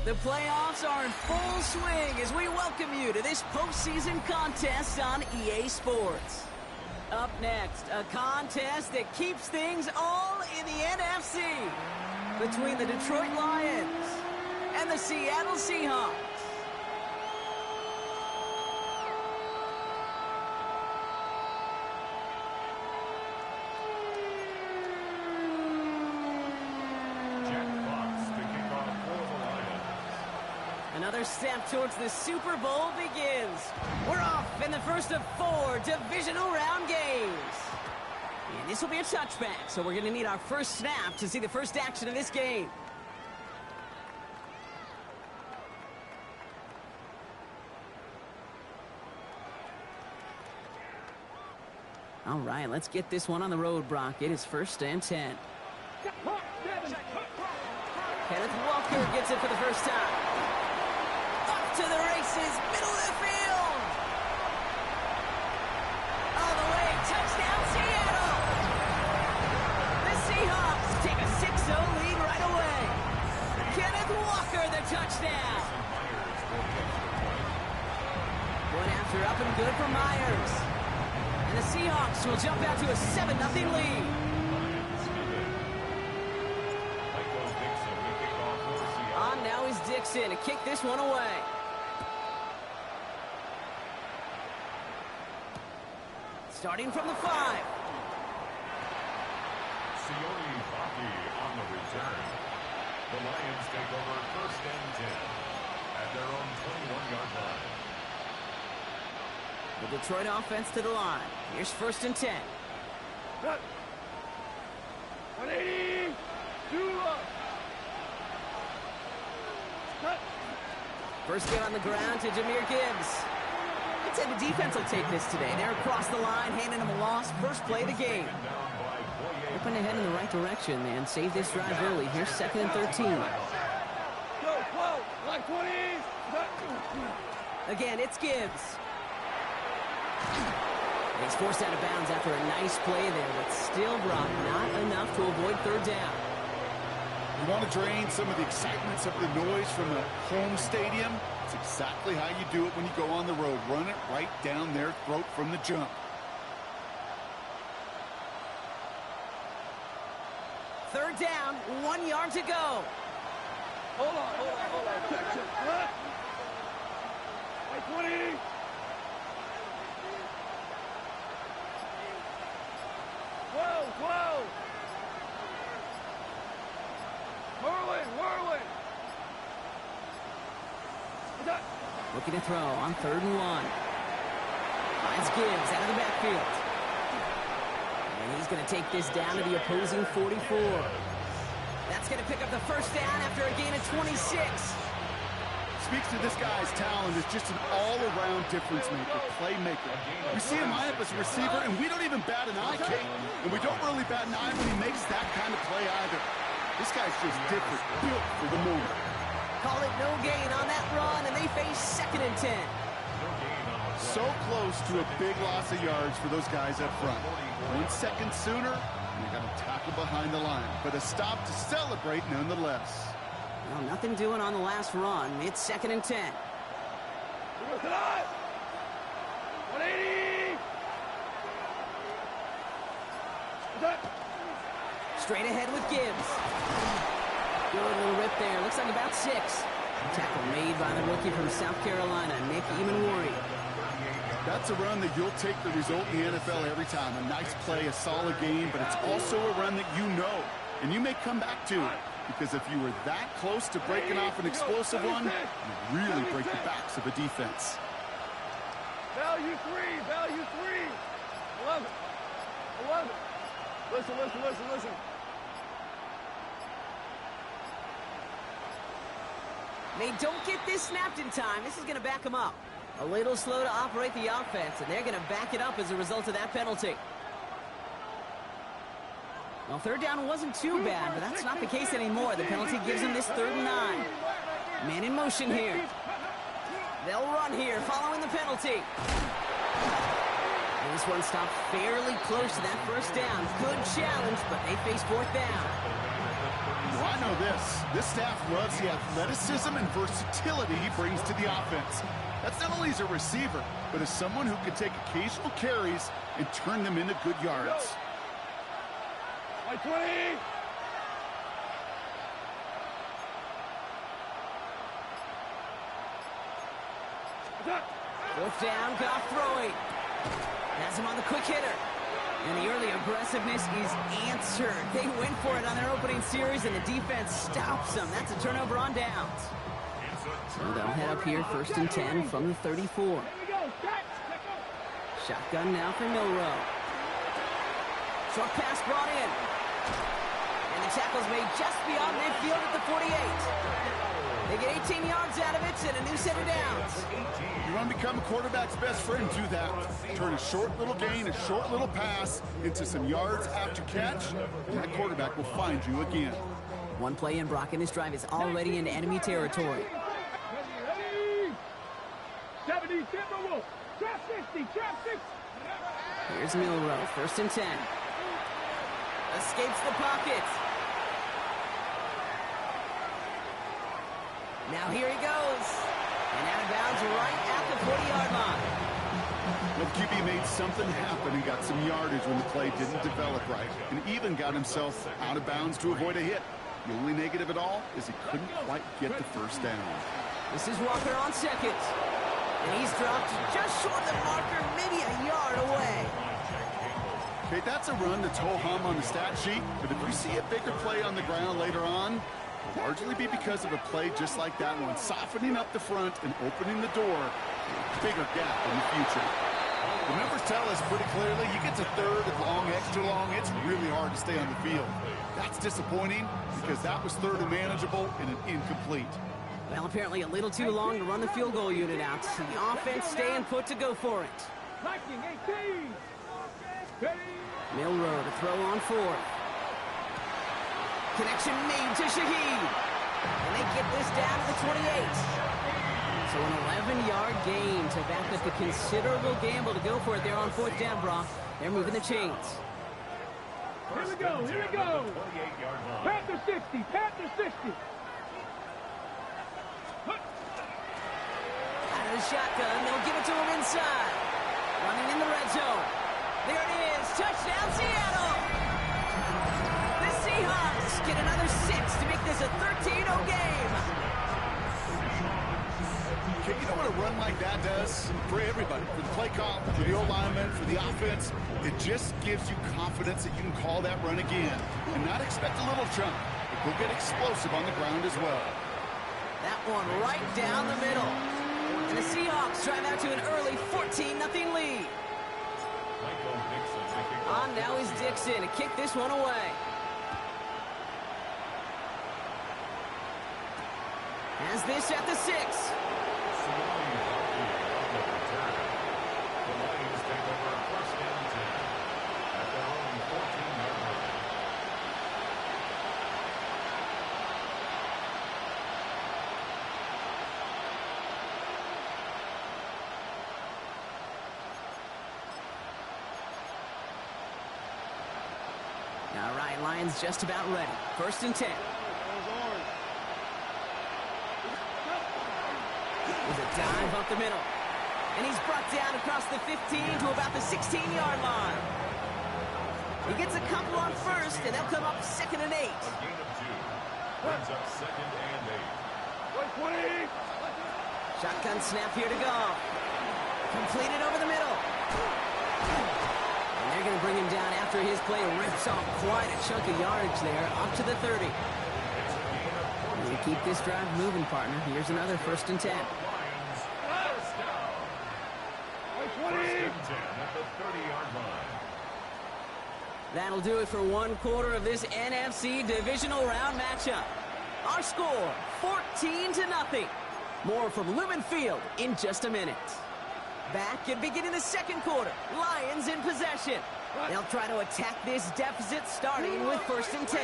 The playoffs are in full swing as we welcome you to this postseason contest on EA Sports. Up next, a contest that keeps things all in the NFC between the Detroit Lions and the Seattle Seahawks. Another step towards the Super Bowl begins. We're off in the first of 4 divisional round games. And this will be a touchback, so we're going to need our first snap to see the first action of this game. All right, let's get this one on the road, Brock. It is 1st and 10. Kenneth Walker gets it for the first time. To the races, middle of the field. All the way, touchdown Seattle. The Seahawks take a 6-0 lead right away. Kenneth Walker, the touchdown. One after, up and good for Myers. And the Seahawks will jump out to a 7-0 lead. On now is Dixon to kick this one away. Starting from the 5. Sione Baki on the return. The Lions take over 1st and 10 at their own 21-yard line. The Detroit offense to the line. Here's 1st and 10. Cut. 180. 2 up. Cut. First get on the ground to Jahmyr Gibbs. I'd say the defense will take this today. They're across the line, handing them a loss. First play of the game. Hoping to head in the right direction, man. Save this drive early. Here's 2nd and 13. Go, whoa, line 20. Again, it's Gibbs. He's forced out of bounds after a nice play there, but still, Brock, not enough to avoid 3rd down. You want to drain some of the excitement, some of the noise from a home stadium? It's exactly how you do it when you go on the road. Run it right down their throat from the jump. 3rd down, 1 yard to go. Hold on. Check. Line 20. Whoa. Whirling. Looking to throw on 3rd and 1. Finds Gibbs out of the backfield. And he's going to take this down to the opposing 44. That's going to pick up the 1st down after a gain of 26. Speaks to this guy's talent as just an all-around difference maker, playmaker. We see him line up as a receiver, and we don't even bat an eye, Kate. And we don't really bat an eye when he makes that kind of play either. This guy's just different, built for the moment. Call it no gain on that run, and they face 2nd and 10. So close to a big loss of yards for those guys up front. 1 second sooner, and they got to tackle behind the line. But a stop to celebrate nonetheless. Well, nothing doing on the last run. It's 2nd and 10. 180. Straight ahead with Gibbs. Good little rip there. Looks like about 6. Tackle made by the rookie from South Carolina, Nick Emanwari. That's a run that you'll take the result in the NFL every time. A nice play, a solid game, but it's also a run that you know, and you may come back to. Because if you were that close to breaking off an explosive one, you really break the backs of a defense. Value 3. 11. Listen. They don't get this snapped in time. This is going to back them up. A little slow to operate the offense, and they're going to back it up as a result of that penalty. Well, 3rd down wasn't too bad, but that's not the case anymore. The penalty gives them this 3rd and 9. Man in motion here. They'll run here following the penalty. And this one stopped fairly close to that 1st down. Good challenge, but they face 4th down. Well, I know this. Yes, this staff loves the athleticism and versatility he brings to the offense. That's not only as a receiver, but as someone who can take occasional carries and turn them into good yards. By 20. Fourth down, Goff throwing. Has him on the quick hitter. And the early aggressiveness is answered. They went for it on their opening series, and the defense stops them. That's a turnover on downs. So they'll head up here, 1st and 10 from the 34. Shotgun now for Milroe. Short pass brought in. And the tackle's made just beyond midfield at the 48. They get 18 yards out of it and a new set of downs. You want to become a quarterback's best friend, do that. Turn a short little gain, a short little pass into some yards after catch, and that quarterback will find you again. One play in, Brock, and this drive is already into enemy territory. 70, trap 60, trap 60. Here's Milroe, 1st and 10. Escapes the pocket. Now here he goes. And out of bounds right at the 40-yard line. Well, QB made something happen and got some yardage when the play didn't develop right, and even got himself out of bounds to avoid a hit. The only negative at all is he couldn't quite get the first down. This is Walker on 2nd. And he's dropped just short of the marker, maybe a yard away. Okay, that's a run that's ho-hum on the stat sheet, but if we see a bigger play on the ground later on, it'll largely be because of a play just like that one, softening up the front and opening the door for a bigger gap in the future. The numbers tell us pretty clearly, you get to 3rd and long, extra long, it's really hard to stay on the field. That's disappointing because that was 3rd and manageable and an incomplete. Well, apparently a little too long to run the field goal unit out. The offense staying put to go for it. Viking 18. Milroe to throw on 4th. Connection made to Shaheed. And they get this down to the 28. So an 11-yard gain to back up the considerable gamble to go for it there on 4th down, Brock. They're moving the chains. Here we go, here we go. Panther 60, Panther 60. Out of the shotgun, they'll give it to him inside. Running in the red zone. There it is, touchdown Seattle! The Seahawks get another 6 to make this a 13-0 game. Okay, you know what a run like that does for everybody, for the play call, for the O-lineman, for the offense? It just gives you confidence that you can call that run again and not expect a little chunk, but go get explosive on the ground as well. That one right down the middle. And the Seahawks drive out to an early 14-0 lead. On now is Dixon to kick this one away. Has this at the 6. All right, Lions just about ready. 1st and 10. With a dive up the middle. And he's brought down across the 15 to about the 16-yard line. He gets a couple on 1st, and they'll come up 2nd and 8. A gain of 2. Brings up 2nd and 8. 20. Shotgun snap here to go. Completed over the middle. And they're going to bring him down after his play rips off quite a chunk of yardage there, up to the 30. And we keep this drive moving, partner. Here's another 1st and 10. That'll do it for one quarter of this NFC divisional round matchup. Our score, 14-0. More from Lumen Field in just a minute. Back and beginning the 2nd quarter, Lions in possession. They'll try to attack this deficit starting with 1st and 10.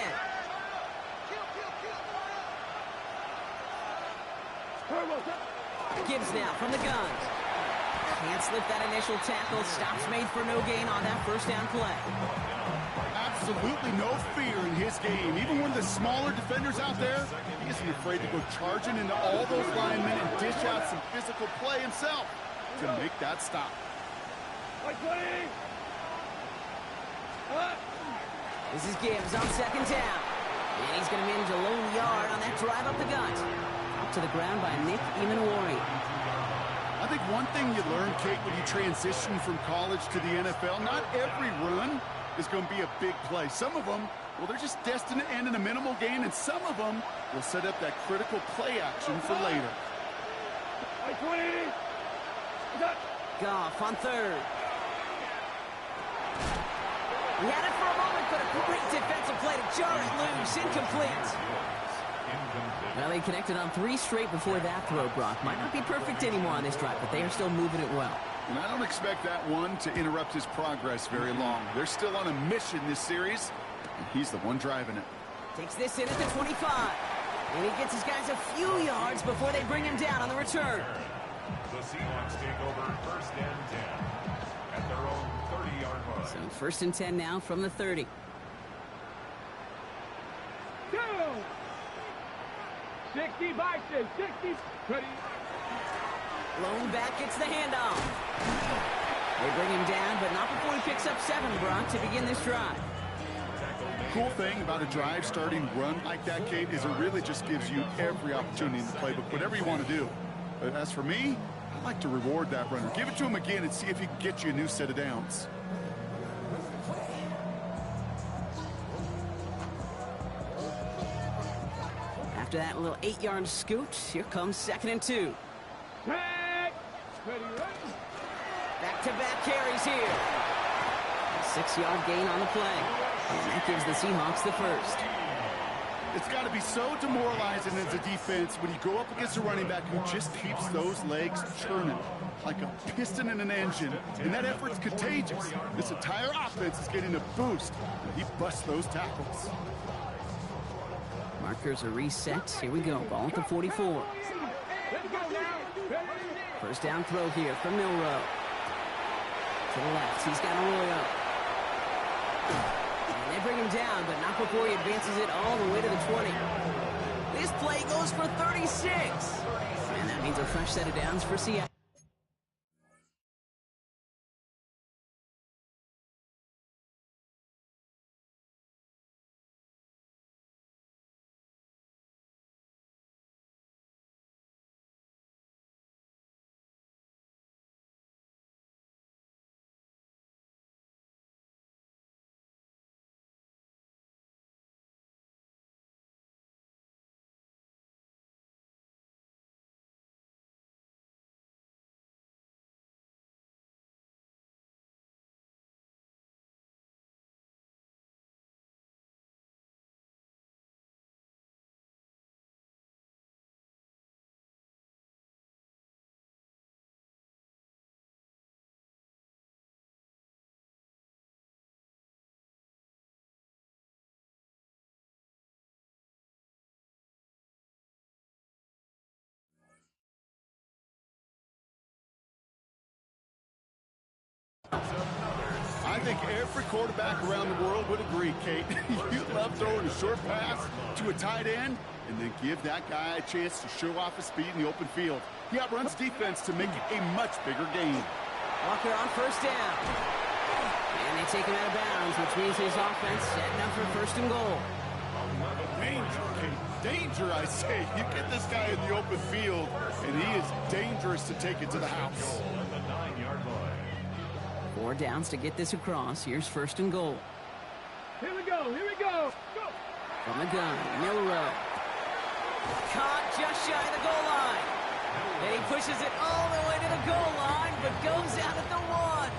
Gibbs now from the gun. Can't slip that initial tackle. Stops made for no gain on that first down play. Absolutely no fear in his game. Even one of the smaller defenders out there, he isn't afraid to go charging into all those linemen and dish out some physical play himself to make that stop. This is Gibbs on second down. And he's going to manage a lone yard on that drive up the gut. Up to the ground by Nick Imanwari. I think one thing you learn, Kate, when you transition from college to the NFL, not every run is going to be a big play. Some of them, well, they're just destined to end in a minimal gain, and some of them will set up that critical play action for later. Goff on third. He had it for a moment, but a great defensive play to jar it loose. Incomplete. Well, he connected on 3 straight before that throw, Brock. Might not be perfect anymore on this drive, but they are still moving it well. And I don't expect that one to interrupt his progress very long. They're still on a mission this series, and he's the one driving it. Takes this in at the 25. And he gets his guys a few yards before they bring him down on the return. The Seahawks take over first and 10 at their own 30-yard line. So first and 10 now from the 30. Go! 60 by 6, 60. Ready. Lone back gets the handoff. They bring him down, but not before he picks up 7, Brock, to begin this drive. Cool thing about a drive starting run like that, Kate, is it really just gives you every opportunity in the playbook, whatever you want to do. But as for me, I like to reward that runner. Give it to him again and see if he can get you a new set of downs. After that little 8-yard scoot, here comes second and 2. Ready, ready. Back-to-back carries here. A 6-yard gain on the play. And that gives the Seahawks the first. It's got to be so demoralizing as a defense when you go up against a running back who just keeps those legs churning like a piston in an engine, and that effort's contagious. This entire offense is getting a boost when he busts those tackles. Markers are reset. Here we go. Ball at the 44. First down throw here from Milrow. To the left. He's got Arroyo. And they bring him down, but not before he advances it all the way to the 20. This play goes for 36. And that means a fresh set of downs for Seattle. I think every quarterback around the world would agree, Kate. You love throwing a short pass to a tight end and then give that guy a chance to show off his speed in the open field. He outruns defense to make it a much bigger game. Walker on first down. And they take him out of bounds, which means his offense setting up for first and goal. Danger, Kate. Danger, I say. You get this guy in the open field, and he is dangerous to take it to the house. 4 downs to get this across. Here's first and goal. Here we go, here we go. Go. From the gun, Milrow. Caught just shy of the goal line. And he pushes it all the way to the goal line, but goes out at the 1.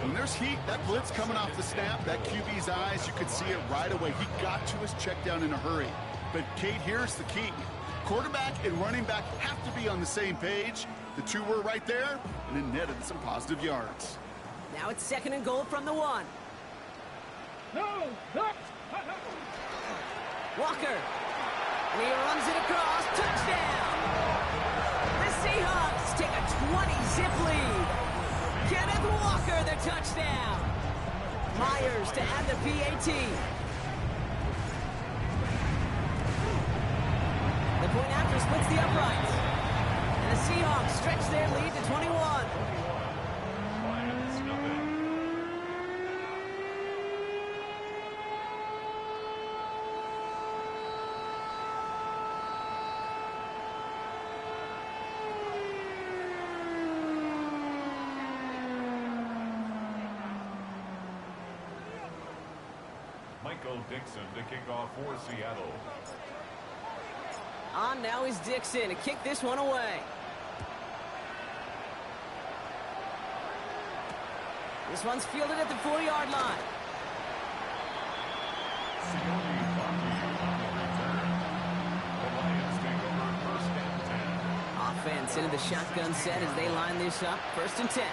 When there's heat, that blitz coming off the snap, that QB's eyes, you could see it right away. He got to his check down in a hurry. But, Kate, here's the key. Quarterback and running back have to be on the same page. The two were right there, and it netted some positive yards. Now it's second and goal from the 1. No, no. Walker. And he runs it across. Touchdown! The Seahawks take a 20-zip lead. Kenneth Walker, the touchdown. Myers to add the PAT. The point after splits the uprights. And the Seahawks stretch their lead to 21. Dixon to kick off for Seattle. On now is Dixon to kick this one away. This one's fielded at the 4-yard line. Offense into the shotgun set as they line this up. 1st and 10.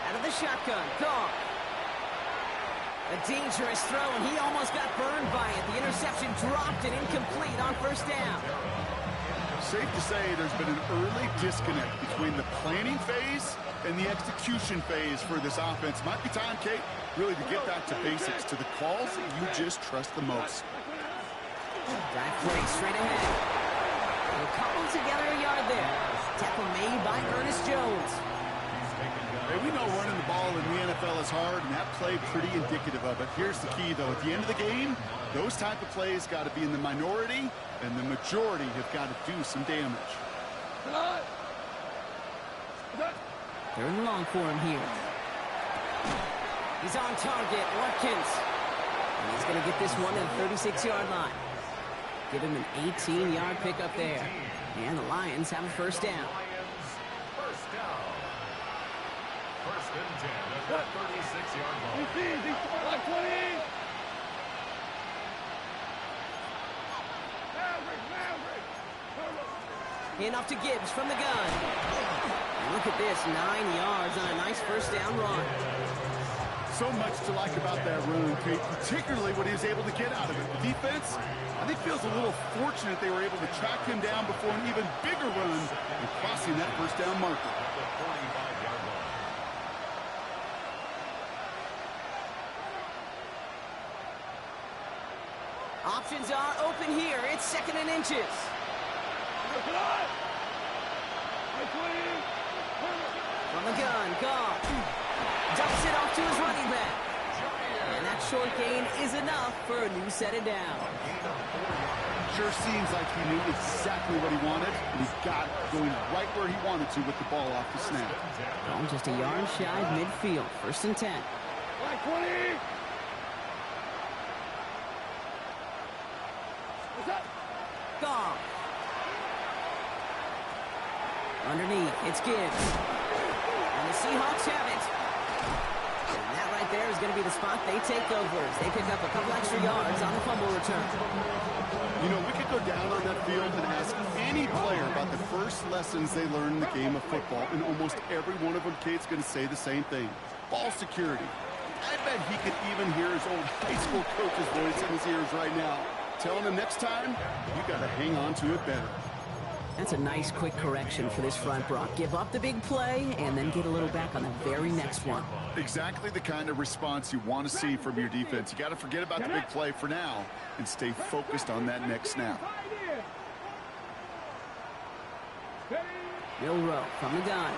Out of the shotgun. Gone. A dangerous throw, and he almost got burned by it. The interception dropped and incomplete on 1st down. Safe to say there's been an early disconnect between the planning phase and the execution phase for this offense. Might be time, Kate, really to get back to basics, to the calls that you just trust the most. Back play straight ahead. They'll cobble together a yard there. Tackle made by Ernest Jones. Hey, we know running the ball in the NFL is hard, and that play pretty indicative of it. Here's the key, though. At the end of the game, those type of plays got to be in the minority, and the majority have got to do some damage. 3rd and long for him here. He's on target, Watkins. And he's going to get this one to the 36-yard line. Give him an 18-yard pickup there. And the Lions have a 1st down. First and 10 at the 36-yard line. Like 20. Handoff to Gibbs from the gun. And look at this, 9 yards on a nice 1st down run. So much to like about that run, Kate, particularly what he was able to get out of it. The defense, I think, feels a little fortunate they were able to track him down before an even bigger run and crossing that 1st down marker. Options are open here. It's 2nd and inches. From the gun, Goff. Dumps it off to his running back. And that short gain is enough for a new set of downs. Sure seems like he knew exactly what he wanted, and he got it going right where he wanted to with the ball off the snap. Ball just a yard shy of midfield. 1st and 10. Like 20. Goff. Underneath, it's Gibbs. And the Seahawks have it. And that right there is going to be the spot they take over as they pick up a couple extra yards on the fumble return. You know, we could go down on that field and ask any player about the first lessons they learned in the game of football, and almost every one of them, Kate's going to say the same thing. Ball security. I bet he could even hear his old high school coach's voice in his ears right now, telling him next time, you got to hang on to it better. That's a nice quick correction for this front, Brock. Give up the big play and then get a little back on the very next one. Exactly the kind of response you want to see from your defense. You got to forget about the big play for now and stay focused on that next snap. Milrow from the gun.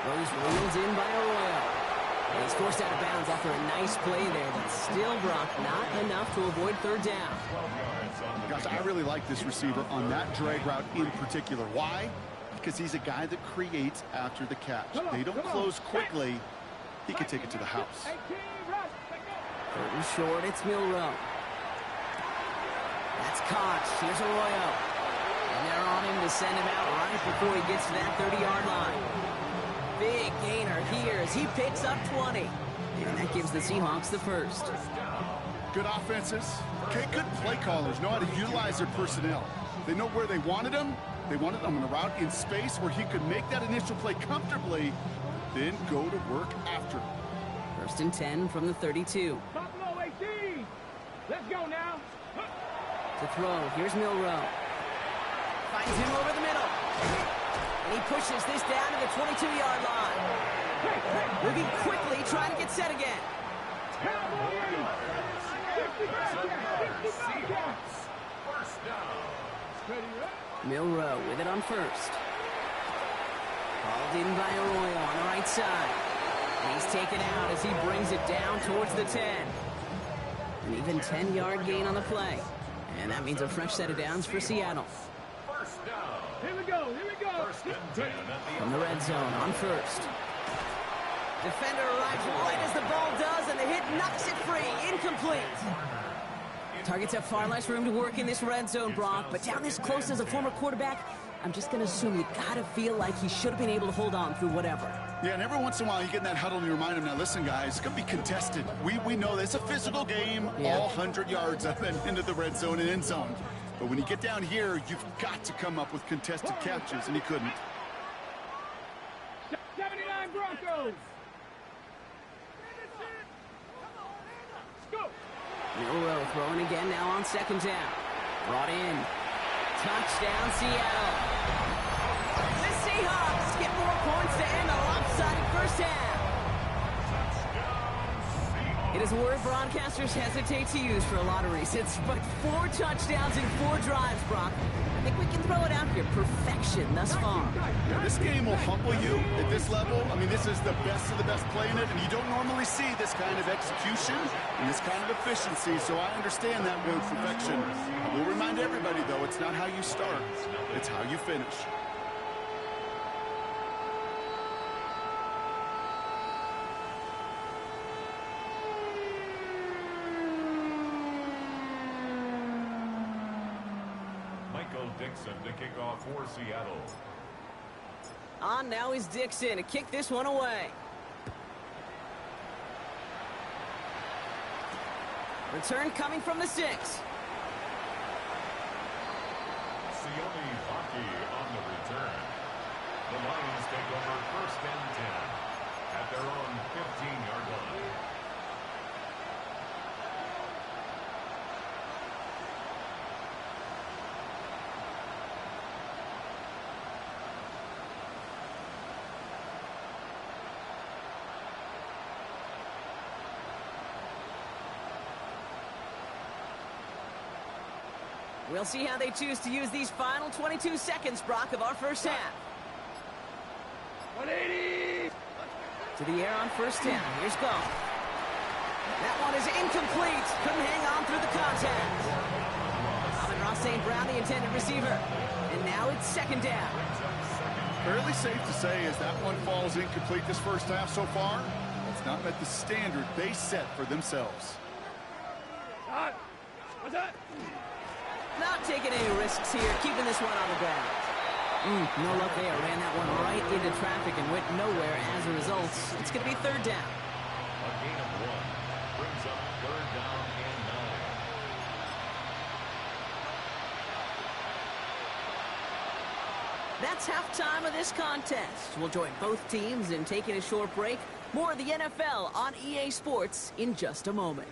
Rose reels in by Arroyo. And he's forced out of bounds after a nice play there, but still, Brock, not enough to avoid 3rd down. Gosh, I really like this receiver on that drag route in particular. Why? Because he's a guy that creates after the catch. They don't close quickly. He can take it to the house. 3rd and short, it's Milrow. That's caught. Here's Arroyo. And they're on him to send him out right before he gets to that 30-yard line. Big gainer here as he picks up 20. And that gives the Seahawks the 1st. Good offenses. Okay, good play callers know how to utilize their personnel. They know where they wanted him. They wanted him on a route in space where he could make that initial play comfortably, then go to work after. 1st and 10 from the 32. Buffalo 18. Let's go now. To throw, here's Milrow. Finds him over the middle. And he pushes this down to the 22-yard line. Moving quickly, trying to get set again. Seahawks. First down. Milroe with it on first. Called in by Arroyo on the right side. And he's taken out as he brings it down towards the 10. An even 10-yard gain on the play. And that means a fresh set of downs for Seattle. First down. Here we go. Here we go. First and 10 at the From the red zone on first. Defender arrives right as the ball does, and the hit knocks it free. Incomplete. Targets have far less room to work in this red zone, Brock, but down this close as a former quarterback, I'm just going to assume you got to feel like he should have been able to hold on through whatever. Yeah, and every once in a while you get in that huddle and you remind him, now listen, guys, it's going to be contested. We know this. It's a physical game, all 100 yards up and into the red zone and end zone. But when you get down here, you've got to come up with contested catches, and he couldn't. 79 Broncos. Let's go. Milroe throwing again now on second down. Brought in. Touchdown, Seattle. The Seahawks get more points to end a lopsided first half. It is a word broadcasters hesitate to use for a lot of reasons, but 4 touchdowns in 4 drives, Brock. I think we can throw it out here. Perfection thus far. Yeah, this game will humble you at this level. I mean, this is the best of the best playing it, and you don't normally see this kind of execution and this kind of efficiency, so I understand that word perfection. I will remind everybody, though, it's not how you start, it's how you finish. Dixon to kick off for Seattle. On now is Dixon to kick this one away. Return coming from the 6. Sione Vaki on the return. The Lions take over first and 10 at their own 15-yard line. We'll see how they choose to use these final 22 seconds, Brock, of our first half. 180. To the air on first down. Here's go. That one is incomplete. Couldn't hang on through the contact. Amon-Ra St. Brown, the intended receiver. And now it's second down. Fairly safe to say as that one falls incomplete this first half so far, it's not met the standard they set for themselves. What's that? Not taking any risks here, keeping this one on the ground. No luck there. Ran that one right into traffic and went nowhere as a result. It's going to be third down. A gain of 1 brings up third down and 9. That's halftime of this contest. We'll join both teams in taking a short break. More of the NFL on EA Sports in just a moment.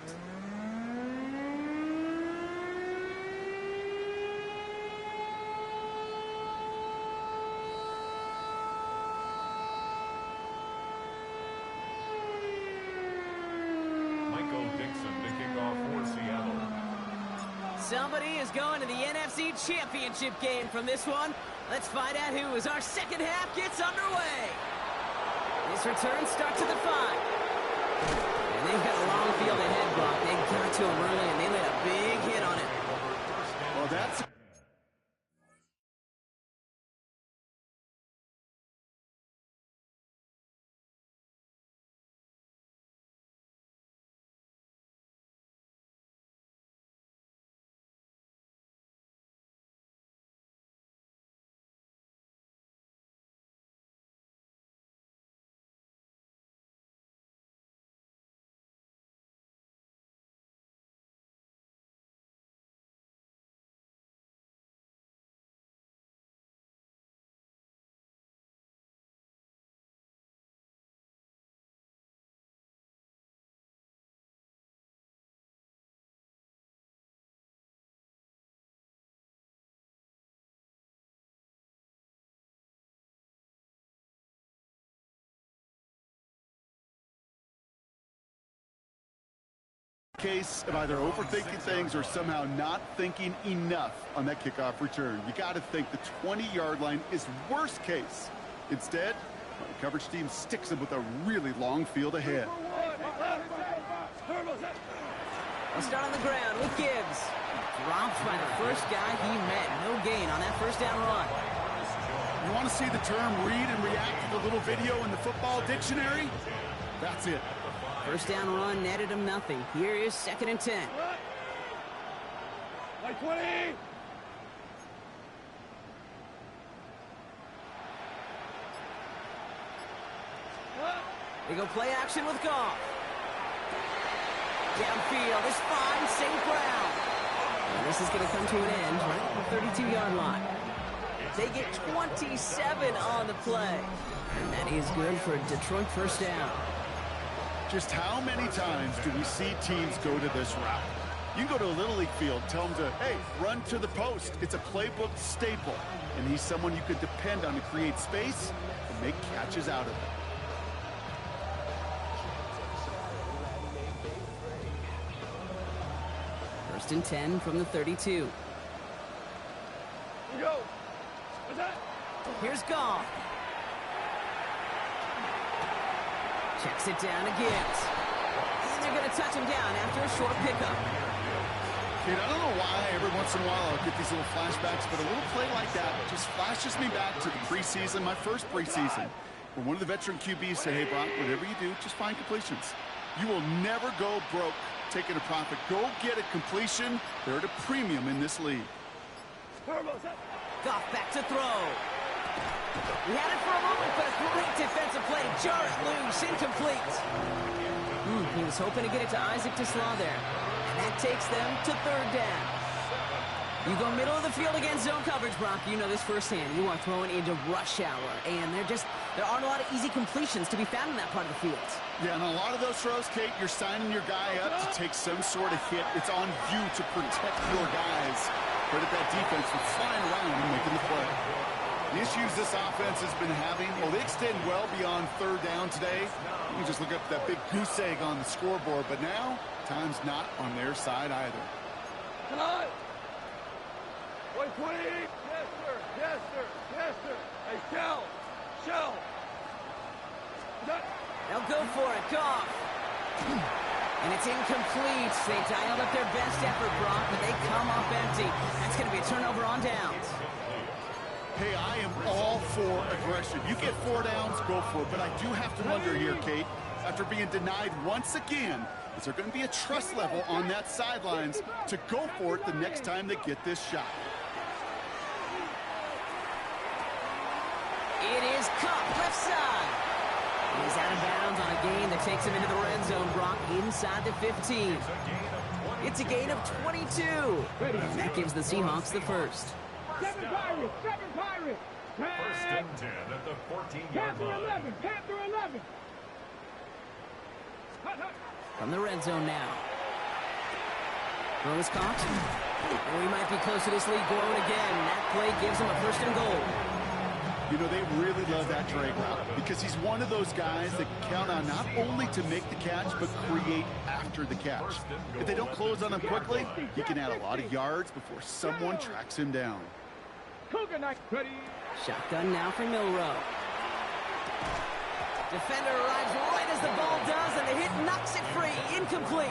Somebody is going to the NFC Championship game from this one. Let's find out who as our second half gets underway. This return starts at the 5. And they've got a long field ahead, Brock. They got to him early, and they laid a big hit on it. Well, that's Case of either overthinking things or somehow not thinking enough on that kickoff return. You got to think the 20-yard line is worst case. Instead, the coverage team sticks them with a really long field ahead. We'll start on the ground with Gibbs. Dropped by the first guy he met. No gain on that first down run. You want to see the term read and react to the little video in the football dictionary? That's it. First down run netted him nothing. Here is 2nd and 10. Like 20. They go play action with Goff. Downfield is fine, St. Brown. And this is going to come to an end right at the 32-yard line. They get 27 on the play. And that is good for a Detroit first down. Just how many times do we see teams go to this route? You can go to a Little League field, tell them to, hey, run to the post. It's a playbook staple. And he's someone you could depend on to create space and make catches out of it. First and 10 from the 32. Here we go. What's that? Here's Goff. Checks it down to Gibbs. And they're going to touch him down after a short pickup. Dude, I don't know why every once in a while I'll get these little flashbacks, but a little play like that just flashes me back to the preseason, my first preseason, where one of the veteran QBs said, hey, Brock, whatever you do, just find completions. You will never go broke taking a profit. Go get a completion. They're at a premium in this league. Goff back to throw. He had it for a moment, but a great defensive play. Jarrett loose, incomplete. He was hoping to get it to Isaac Tislaw there. And that takes them to 3rd down. You go middle of the field against zone coverage, Brock. You know this firsthand. You are throwing into rush hour. And there aren't a lot of easy completions to be found in that part of the field. Yeah, and a lot of those throws, Kate, you're signing your guy up to take some sort of hit. It's on you to protect your guys. Credit that defense for flying around and making the play. The issues this offense has been having, well, they extend well beyond 3rd down today. You can just look up that big goose egg on the scoreboard, but now, time's not on their side either. Come on. 120. Yes, sir. Yes, sir. Yes, sir. Hey, Shell. They'll go for it. Goff. And it's incomplete. They dialed up their best effort, Brock, but they come up empty. That's going to be a turnover on downs. Hey, I am all for aggression. You get 4 downs, go for it. But I do have to wonder here, Kate, after being denied once again, is there going to be a trust level on that sidelines to go for it the next time they get this shot? It is Cup, left side. He's out of bounds on a gain that takes him into the red zone, Brock, inside the 15. It's a gain of 22. And that gives the Seahawks the first. 7 Pirates. 7 Pirates. First and 10 at the 14-yard Panther line. 11. Panther 11. From the red zone now. Throw is caught. Oh, he might be close to this lead growing again. That play gives him a first and goal. You know, they really love that drag route because he's one of those guys that count on not only to make the catch, but create after the catch. If they don't close on him quickly, he can add a lot of yards before someone tracks him down. Cougar Knight. Ready. Shotgun now for Milrow. Defender arrives right as the ball does, and the hit knocks it free. Incomplete.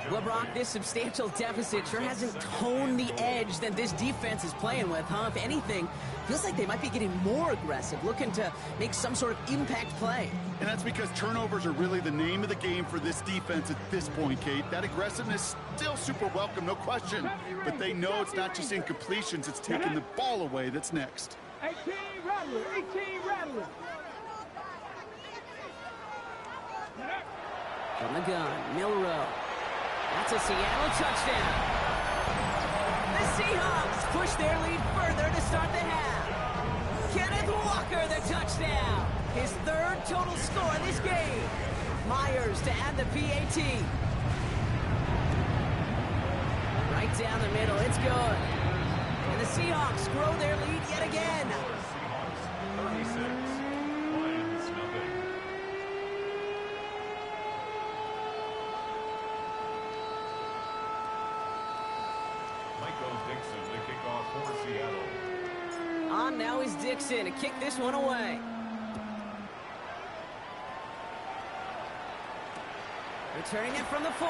Well, Brock, this substantial deficit sure hasn't toned the edge that this defense is playing with, huh? If anything, feels like they might be getting more aggressive, looking to make some sort of impact play. And that's because turnovers are really the name of the game for this defense at this point, Kate. That aggressiveness still super welcome, no question. But they know it's not just incompletions, it's taking the ball away that's next. 18 Rattler. 18 Rattler. From the gun, Milrow. That's a Seattle touchdown. The Seahawks push their lead further to start the half. Kenneth Walker, the touchdown. His 3rd total score in this game. Myers to add the PAT. Right down the middle, it's good. And the Seahawks grow their lead yet again. Seahawks 36, Lions nothing. On now is Dixon to kick this one away. Returning it from the 4.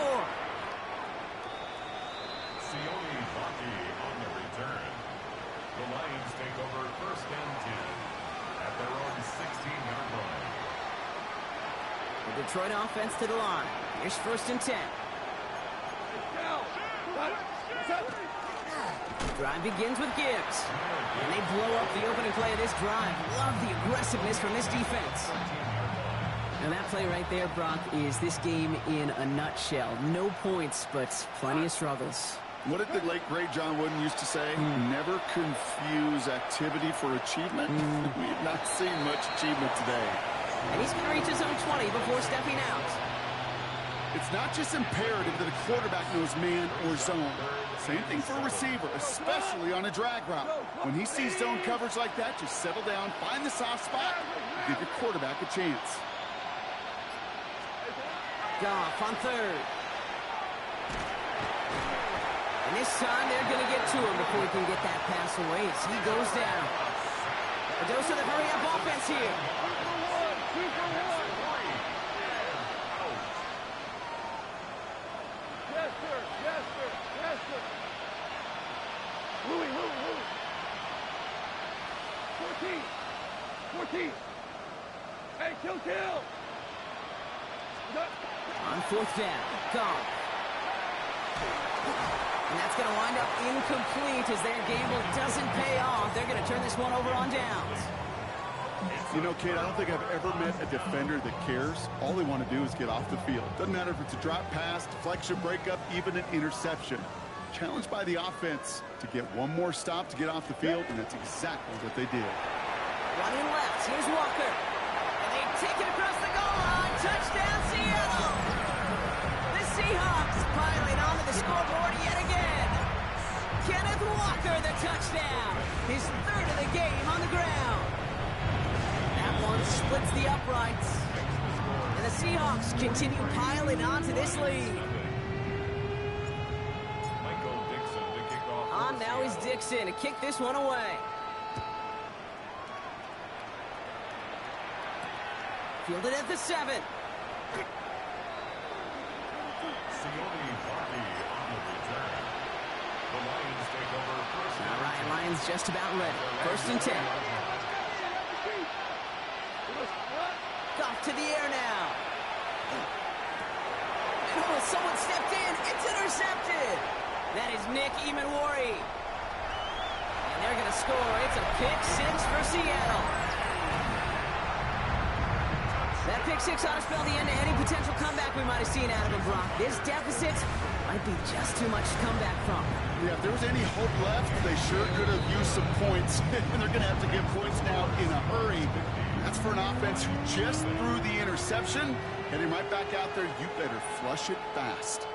Seahawks on the return. The Lions take over first and 10 at their own 16-yard line. The Detroit offense to the line. Here's first and 10. Drive begins with Gibbs. And they blow up the opening play of this drive. Love the aggressiveness from this defense. And that play right there, Brock, is this game in a nutshell. No points, but plenty of struggles. What did the late, great John Wooden used to say? Never confuse activity for achievement. We have not seen much achievement today. And he's going to reach his own 20 before stepping out. It's not just imperative that a quarterback knows man or zone. Same thing for a receiver, especially on a drag route. When he sees zone coverage like that, just settle down, find the soft spot, and give your quarterback a chance. Goff on third. And this time they're going to get to him before he can get that pass away as he goes down. A dose of the hurry-up offense here. 2 for 1. Yes, sir. Yes, sir. Yes, sir. Louis. 14. Hey, kill. On fourth down, Goff. And that's going to wind up incomplete as their gamble doesn't pay off. They're going to turn this one over on downs. You know, Kate, I don't think I've ever met a defender that cares. All they want to do is get off the field. Doesn't matter if it's a drop pass, deflection, breakup, even an interception. Challenged by the offense to get one more stop to get off the field, and that's exactly what they did. Running left, here's Walker. And they take it across the goal line. Touchdown, Seattle! The Seahawks piling onto the scoreboard yet again. Kenneth Walker, the touchdown. His third of the game on the ground. That one splits the uprights. And the Seahawks continue piling onto this lead. On now is Dixon to kick this one away. Fielded at the 7. All right, Lions just about ready. First and 10. Goff to the air now. And oh, someone stepped in. It's intercepted. That is Nick Emanwari. And they're going to score. It's a pick 6 for Seattle. That pick 6 ought to spell the end to any potential comeback we might have seen out of him, Brock. This deficit might be just too much to come back from. Yeah, if there was any hope left, they sure could have used some points. And they're going to have to get points now in a hurry. That's for an offense who just threw the interception. Heading right back out there, you better flush it fast.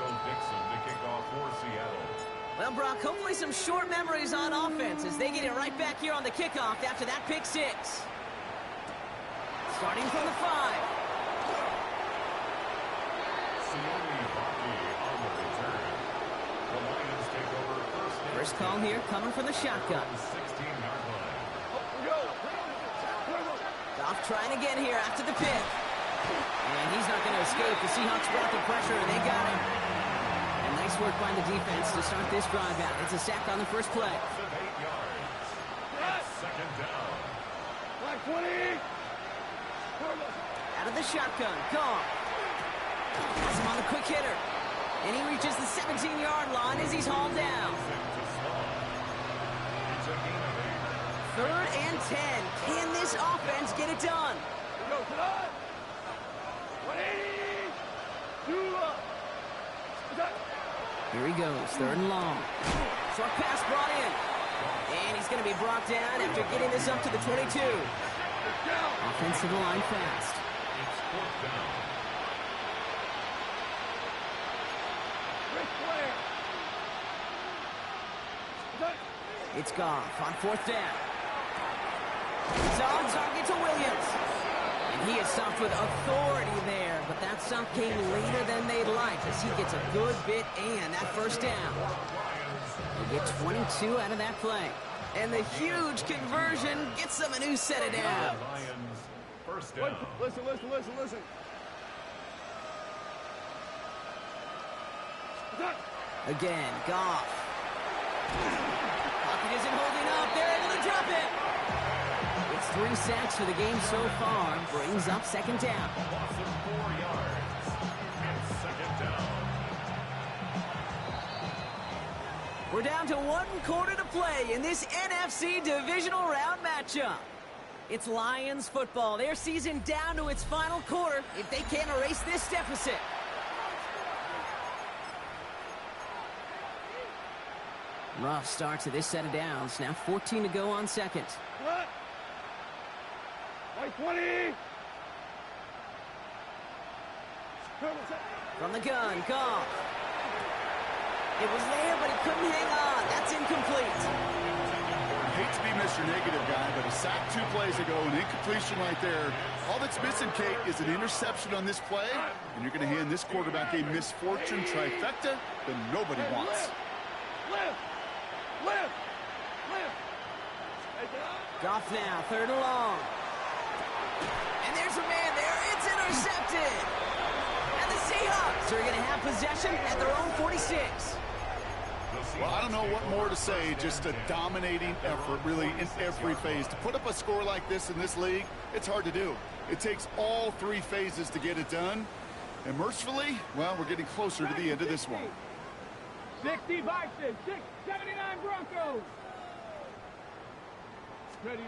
Dixon to kick off for Seattle. Well, Brock, hopefully some short memories on offense as they get it right back here on the kickoff after that pick 6. Starting from the 5. First call here coming from the shotgun. 16-yard line. Goff trying again here after the pick. And he's not going to escape. The Seahawks brought the pressure, and they got him. And nice work by the defense to start this drive out. It's a sack on the first play. 8 yards. Second down. 20. Out of the shotgun, Goff. Has him on the quick hitter. And he reaches the 17-yard line as he's hauled down. Third and 10. Can this offense get it done? Go tonight. 180. Here he goes, third and long. Short pass brought in. And he's going to be brought down after getting this up to the 22. Offensive line fast. It's fourth down. It's Goff on fourth down. It's on target to Williams. And he is stopped with authority there, but that stop came later than they'd like as he gets a good bit and that first down. They get 22 out of that play. And the huge conversion gets them a new set of downs. Lions, first down. Listen. Again, Goff. Pocket isn't holding up. They're able to drop it. It's 3 sacks for the game so far. Brings up second down. Loss of 4 yards. And second down. We're down to 1 quarter to play in this NFC divisional round matchup. It's Lions football. Their season down to its final quarter if they can't erase this deficit. Rough start to this set of downs. Now 14 to go on second. What? White 20. From the gun, Goff. It was there, but he couldn't hang on. That's incomplete. I hate to be Mr. Negative guy, but a sack 2 plays ago, an incompletion right there. All that's missing, Kate, is an interception on this play, and you're going to hand this quarterback a misfortune trifecta that nobody wants. Lift. Goff now, 3rd and long. And there's a man there. It's intercepted. And the Seahawks are going to have possession at their own 46. Well, I don't know what more to say. Just a dominating effort, really, in every phase. To put up a score like this in this league, it's hard to do. It takes all 3 phases to get it done. And mercifully, well, we're getting closer to the end of this one. 60 Bison, 679 Broncos. Ready.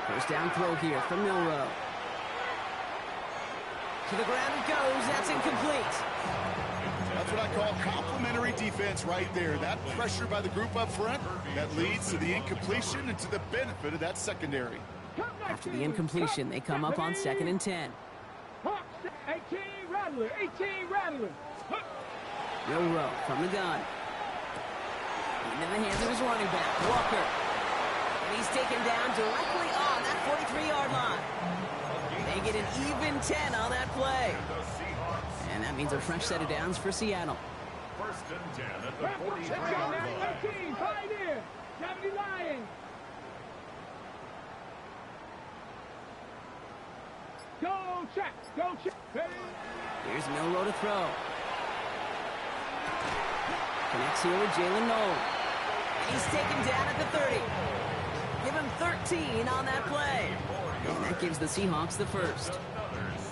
First down throw here from Milroe. To the ground it goes. That's incomplete. That's what I call complimentary defense right there. That pressure by the group up front, that leads to the incompletion and to the benefit of that secondary. After the incompletion, they come up on 2nd and 10. 18 Rattler. Milroe from the gun. Into the hands of his running back, Walker. And he's taken down directly on that 43-yard line. They get an even 10 on that play. And that means a fresh set of downs for Seattle. First and 10 at the 43-yard line. 13, Pioneer, 70 Lions. Go check. Here's Milroe to throw. Connects here with Jalen Noel. And he's taken down at the 30. Give him 13 on that play. And that gives the Seahawks the first.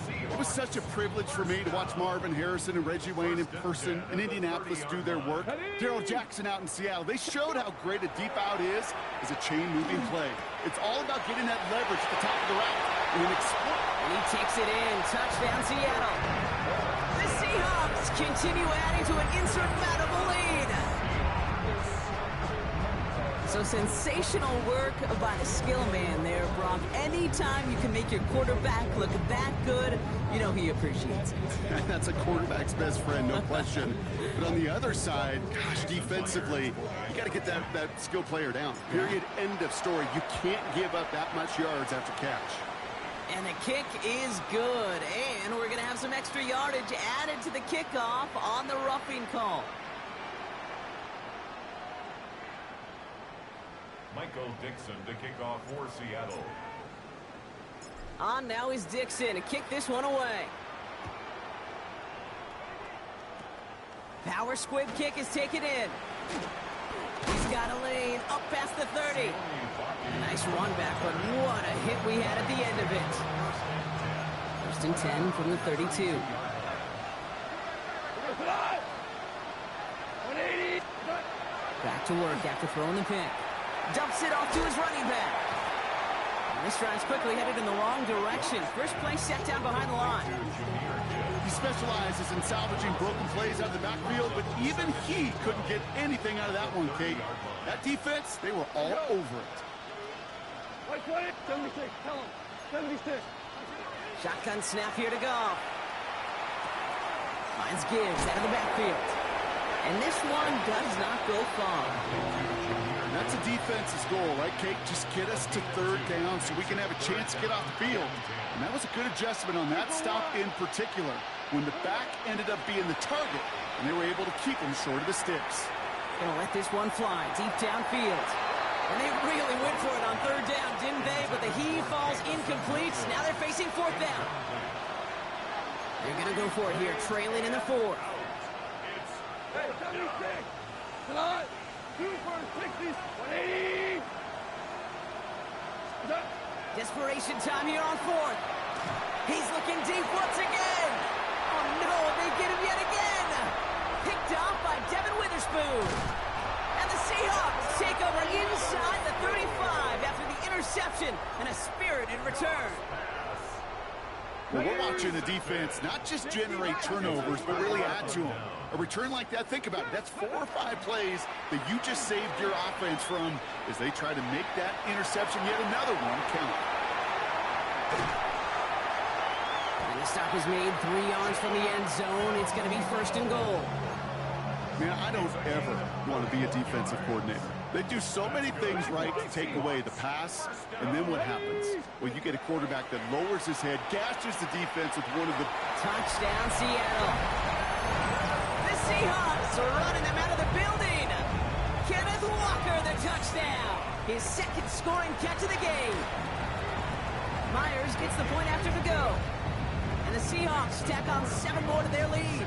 It was such a privilege for me to watch Marvin Harrison and Reggie Wayne in person in Indianapolis do their work. Darrell Jackson out in Seattle. They showed how great a deep out is as a chain-moving play. It's all about getting that leverage at the top of the route. And he takes it in. Touchdown, Seattle. The Seahawks continue adding to an insurmountable lead. So sensational work by the skill man there, Brock. Anytime you can make your quarterback look that good, you know he appreciates it. That's a quarterback's best friend, no question. But on the other side, gosh, defensively, you got to get that skill player down. Period. End of story. You can't give up that much yards after catch. And the kick is good. And we're going to have some extra yardage added to the kickoff on the roughing call. Michael Dixon to kick off for Seattle. On now is Dixon to kick this one away. Power squib kick is taken in. He's got a lane up past the 30. Nice run back, but what a hit we had at the end of it. First and 10 from the 32. Back to work after throwing the pick. Dumps it off to his running back. And this drive's quickly headed in the wrong direction. First play set down behind the line. He specializes in salvaging broken plays out of the backfield, but even he couldn't get anything out of that one, Kate. That defense, they were all over it. 76, tell him. 76. Shotgun snap here to go. Finds Gibbs out of the backfield. And this one does not go far. That's a defense's goal, right, Kate? Just get us to third down so we can have a chance to get off the field. And that was a good adjustment on that stop in particular, when the back ended up being the target, and they were able to keep him short of the sticks. Gonna let this one fly deep downfield. And they really went for it on third down, didn't they? But the heave falls incomplete. Now they're facing fourth down. They're going to go for it here, trailing in the fourth. Hey, 76. Tonight, 2 for 60. 180. Desperation time here on fourth. He's looking deep once again. Oh, no, they get him yet again. Picked off by Devin Witherspoon. And the Seahawks take over inside the 35 after the interception and a spirited return. Well, we're watching the defense not just generate turnovers, but really add to them. A return like that, think about it, that's 4 or 5 plays that you just saved your offense from as they try to make that interception, yet another one count. And the stop is made 3 yards from the end zone. It's going to be first and goal. Man, I don't ever want to be a defensive coordinator. They do so many things right to take away the pass, and then what happens? Well, you get a quarterback that lowers his head, gashes the defense with one of the... Touchdown, Seattle. The Seahawks are running them out of the building. Kenneth Walker, the touchdown. His second scoring catch of the game. Myers gets the point after the go. And the Seahawks tack on 7 more to their lead.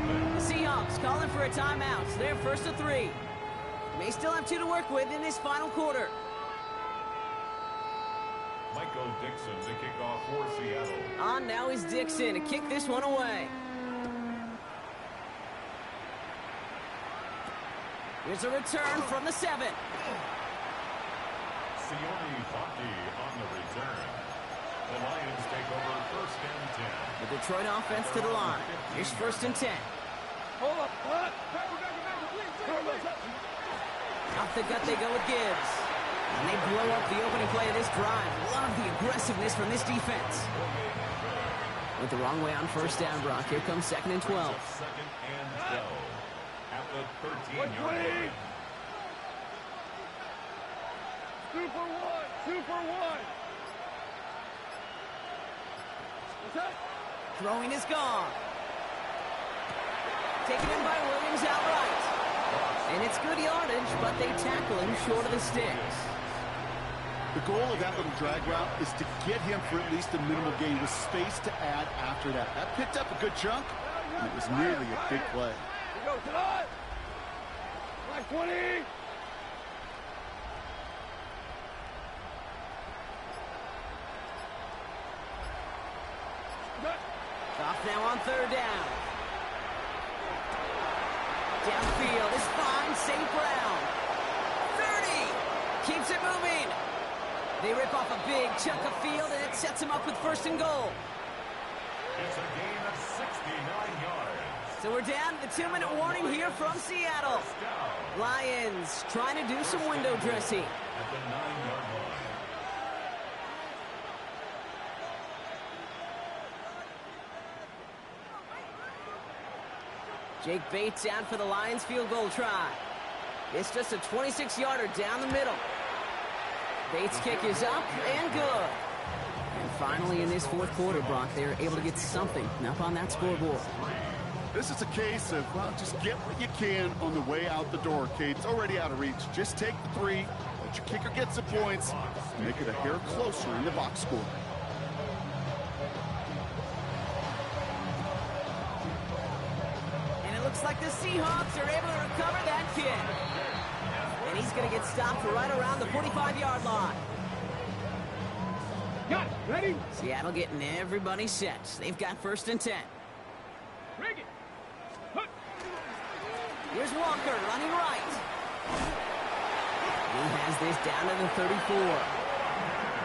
The Seahawks calling for a timeout. They're first to 3. May still have 2 to work with in this final quarter. Michael Dixon to kick off for Seattle. On now is Dixon to kick this one away. Here's a return from the 7. Sione Vaki on the return. The Lions take over first and 10. The Detroit offense to the line. Here's first and 10. Hold up. What? Off the gut they go with Gibbs. And they blow up the opening play of this drive. Love the aggressiveness from this defense. Went the wrong way on first down, Brock. Here comes second and 12. Second and 12 at the 13-yard line. 2 for 1. 2 for 1. What's that? Throwing is gone. Taken in by Williams outright. And it's good yardage, but they tackle him short of the sticks. The goal of that little drag route is to get him for at least a minimal gain with space to add after that. That picked up a good chunk, and it was nearly a big play. Here we go, tonight. Like 20. Off now on third down. Downfield is fine. St. Brown. 30. Keeps it moving. They rip off a big chunk of field, and it sets him up with first and goal. It's a gain of 69 yards. So we're down to the 2-minute warning here from Seattle. Lions trying to do some window dressing. At the 9-yard line. Jake Bates out for the Lions field goal try. It's just a 26-yarder down the middle. Bates' kick is up and good. And finally in this fourth quarter, Brock, they're able to get something up on that scoreboard. This is a case of, well, just get what you can on the way out the door, Kate. It's already out of reach. Just take the 3, let your kicker get some points, and make it a hair closer in the box score. Looks like the Seahawks are able to recover that kick. And he's going to get stopped right around the 45-yard line. Got it. Ready? Seattle getting everybody set. They've got first and 10. Rig it. Here's Walker running right. He has this down to the 34.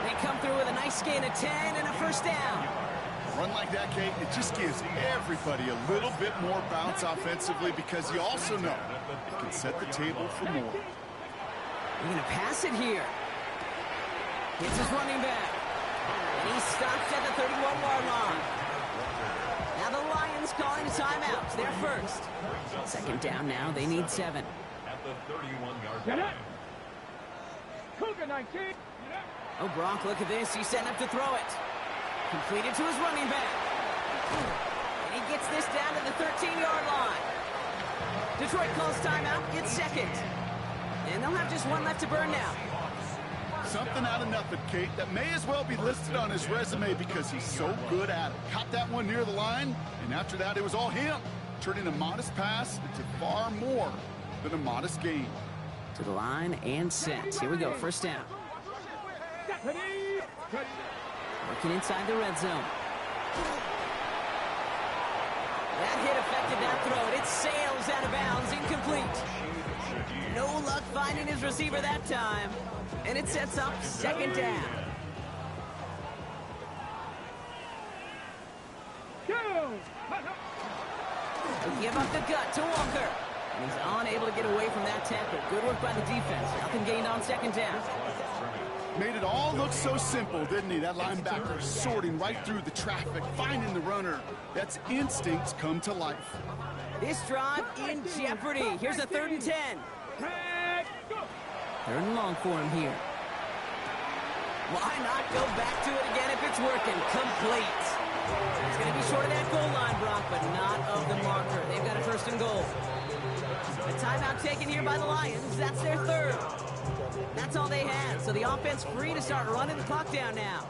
They come through with a nice gain of 10 and a first down. Run like that, Kate, it just gives everybody a little bit more bounce offensively because you also know it can set the table for more. They're going to pass it here. Hits his running back. And he's stopped at the 31-yard line. Now the Lions calling a timeout. They're first. Second down now. They need 7. At the 31-yard line. Cougar 19. Oh, Brock, look at this. He's setting up to throw it. Completed to his running back. And he gets this down to the 13-yard line. Detroit calls timeout. It's second. And they'll have just one left to burn now. Something out of nothing, Kate, that may as well be listed on his resume because he's so good at it. Caught that one near the line, and after that, it was all him, turning a modest pass into far more than a modest gain. To the line and set. Here we go, first down. Working inside the red zone. That hit affected that throw, and it sails out of bounds, incomplete. No luck finding his receiver that time. And it sets up second down. They give up the gut to Walker. And he's unable to get away from that tackle. Good work by the defense. Nothing gained on second down. Made it all look so simple, didn't he? That linebacker sorting right through the traffic, finding the runner. That's instincts come to life. This drive in jeopardy. Here's a 3rd and 10. 3rd and long for him here. Why not go back to it again if it's working? Complete. It's going to be short of that goal line, Brock, but not of the marker. They've got a 1st and goal. A timeout taken here by the Lions. That's their 3rd. That's all they had, so the offense free to start running the clock down now.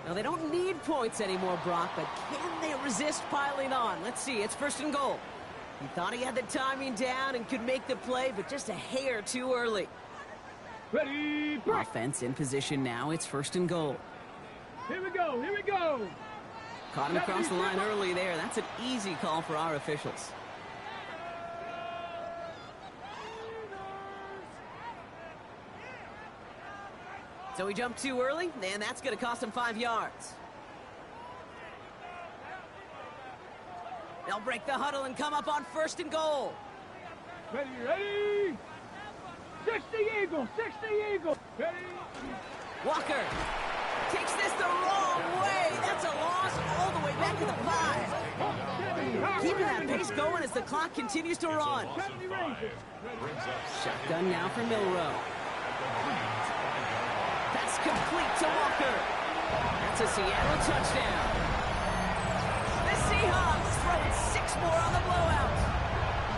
Now, they don't need points anymore, Brock, but can they resist piling on? Let's see. It's 1st and goal. He thought he had the timing down and could make the play, but just a hair too early. Ready, break. Offense in position now. It's 1st and goal. Here we go, here we go. Caught him across the line early there. That's an easy call for our officials. So he jumped too early, and that's going to cost him 5 yards. They'll break the huddle and come up on 1st and goal. Ready, ready. 60 Eagles, 60 Eagles. Ready. Walker takes this the wrong way. That's a loss all the way back to the 5. Keeping that pace going as the clock continues to run. Shotgun now for Milrow. That's complete to Walker. That's a Seattle touchdown. The Seahawks throwing 6 more on the blowout.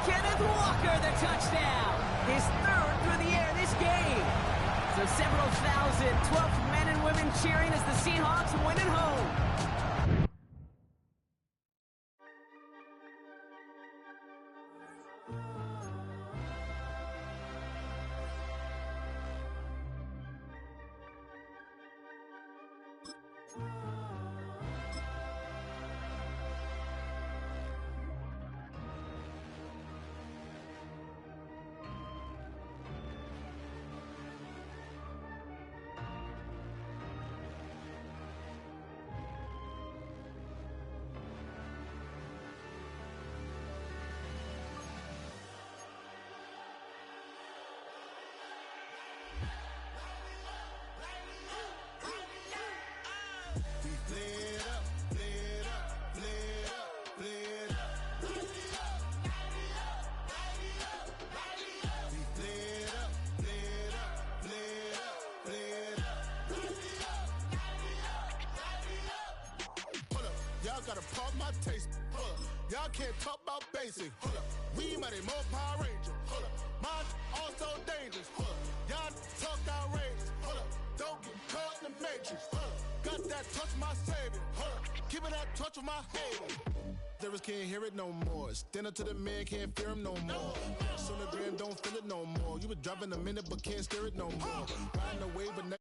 Kenneth Walker, the touchdown. His 3rd through the air this game. So several thousand 12th men and women cheering as the Seahawks win at home. Gotta pop my taste. Y'all can't talk about basic. We mighty more Power Ranger. Mine also dangerous. Y'all talk outrageous. Don't get caught in the matrix. Got that touch my savior. Keep it that touch with my hater. Lyrics can't hear it no more. Stand up to the man, can't fear him no more. Sonogram don't feel it no more. You were driving a minute but can't steer it no more. Riding away but never